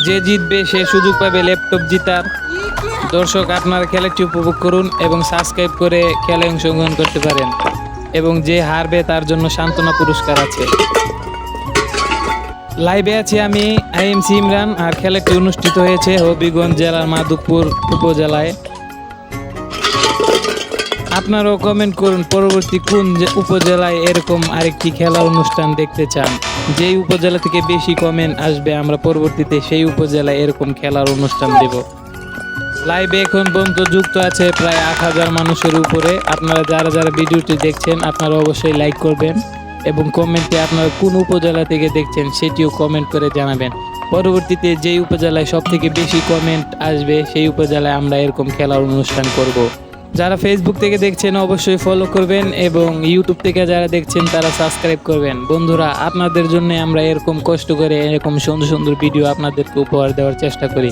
যে জিতবে সে সুযোগ পাবে ল্যাপটপ জিতার। দর্শক, আপনারা খেলাটি উপভোগ করুন এবং সাবস্ক্রাইব করে খেলায় অংশগ্রহণ করতে পারেন, এবং যে হারবে তার জন্য সান্ত্বনা পুরস্কার আছে। লাইভে আছি আমি আইএমসি ইমরান, আর খেলাটি অনুষ্ঠিত হয়েছে হবিগঞ্জ জেলার মাধবপুর উপজেলায়। আপনারাও কমেন্ট করুন পরবর্তী কোন উপজেলায় এরকম আরেকটি খেলার অনুষ্ঠান দেখতে চান। যেই উপজেলা থেকে বেশি কমেন্ট আসবে আমরা পরবর্তীতে সেই উপজেলায় এরকম খেলার অনুষ্ঠান দেব। লাইভে এখন পর্যন্ত যুক্ত আছে প্রায় 8,000 মানুষের উপরে। আপনারা যারা যারা ভিডিওটি দেখছেন আপনারা অবশ্যই লাইক করবেন এবং কমেন্টে আপনারা কোন উপজেলা থেকে দেখছেন সেটিও কমেন্ট করে জানাবেন। পরবর্তীতে যেই উপজেলায় সব থেকে বেশি কমেন্ট আসবে সেই উপজেলায় আমরা এরকম খেলার অনুষ্ঠান করব। যারা ফেসবুক থেকে দেখছেন অবশ্যই ফলো করবেন এবং ইউটিউব থেকে যারা দেখছেন তারা সাবস্ক্রাইব করবেন। বন্ধুরা, আপনাদের জন্য আমরা এরকম কষ্ট করে এরকম সুন্দর সুন্দর ভিডিও আপনাদেরকে উপহার দেওয়ার চেষ্টা করি।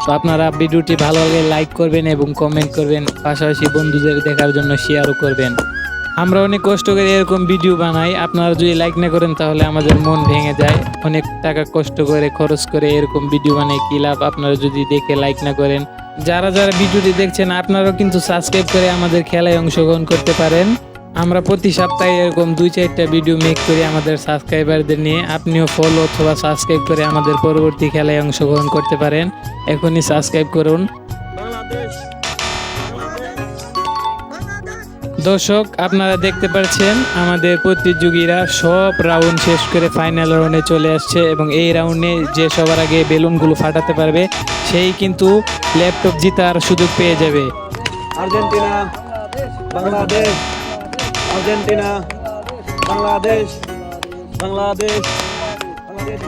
তো আপনারা ভিডিওটি ভালো লাগে লাইক করবেন এবং কমেন্ট করবেন, পাশাপাশি বন্ধুদের দেখার জন্য শেয়ারও করবেন। আমরা অনেক কষ্ট করে এরকম ভিডিও বানাই, আপনারা যদি লাইক না করেন তাহলে আমাদের মন ভেঙে যায়। অনেক টাকা কষ্ট করে খরচ করে এরকম ভিডিও বানাই, কি লাভ আপনারা যদি দেখে লাইক না করেন। যারা যারা ভিডিওটি দেখছেন আপনারাও কিন্তু সাবস্ক্রাইব করে আমাদের খেলায় অংশগ্রহণ করতে পারেন। আমরা প্রতি সপ্তাহে এরকম 2-4টা ভিডিও মেক করি আমাদের সাবস্ক্রাইবারদের নিয়ে। আপনিও ফলো অথবা সাবস্ক্রাইব করে আমাদের পরবর্তী খেলায় অংশগ্রহণ করতে পারেন। এখনই সাবস্ক্রাইব করুন। দর্শক, আপনারা দেখতে পাচ্ছেন আমাদের প্রতিযোগীরা সব রাউন্ড শেষ করে ফাইনাল রাউন্ডে চলে আসছে, এবং এই রাউন্ডে যে সবার আগে বেলুনগুলো ফাটাতে পারবে সেই কিন্তু ল্যাপটপ জেতার সুযোগ পেয়ে যাবে। আর্জেন্টিনা, বাংলাদেশ, আর্জেন্টিনা, বাংলাদেশ, বাংলাদেশ, বাংলাদেশ,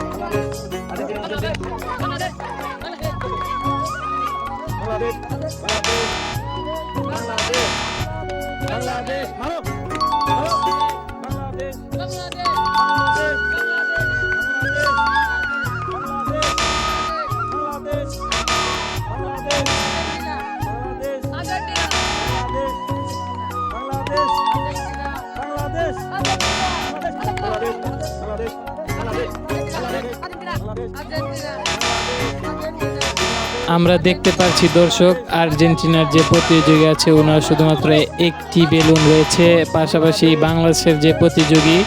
আমরা দেখতে পাচ্ছি দর্শক, আর্জেন্টিনার যে প্রতিযোগী আছে ওনার শুধুমাত্র একটি বেলুন রয়েছে, পাশাপাশি বাংলাদেশের যে প্রতিযোগী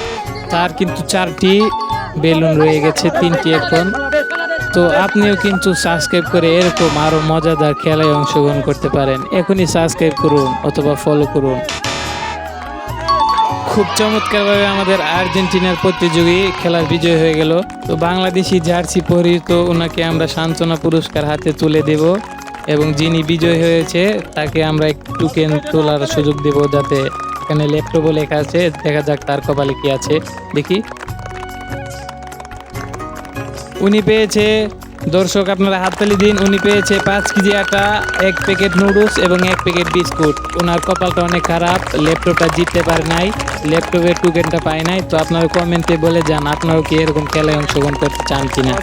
তার কিন্তু 4টি বেলুন রয়ে গেছে, 3টি এখন। তো আপনিও কিন্তু সাবস্ক্রাইব করে এরকম আরও মজাদার খেলায় অংশগ্রহণ করতে পারেন। এখনই সাবস্ক্রাইব করুন অথবা ফলো করুন। খুব চমৎকারভাবে আমাদের আর্জেন্টিনার প্রতিযোগী খেলার বিজয় হয়ে গেল। তো বাংলাদেশি জার্সি পরিহিত ওনাকে আমরা সান্ত্বনা পুরস্কার হাতে তুলে দেব, এবং যিনি বিজয় হয়েছে তাকে আমরা একটু টোকেন তোলার সুযোগ দেব, যাতে এখানে ল্যাপটপও লেখা আছে। দেখা যাক তার কপালে কি আছে, দেখি। উনি পেয়েছে, দর্শক আপনারা হাততালি দিন, উনি পেয়েছে 5 কেজি আটা, 1 প্যাকেট নুডলস এবং 1 প্যাকেট বিস্কুট। ওনার কপালটা অনেক খারাপ, ল্যাপটপটা জিততে পারে নাই, ল্যাপটপের টোকেনটা পায় নাই। তো আপনারা কমেন্টে বলে যান আপনারাও কি এরকম খেলায় অংশগ্রহণ করতে চান কিনা।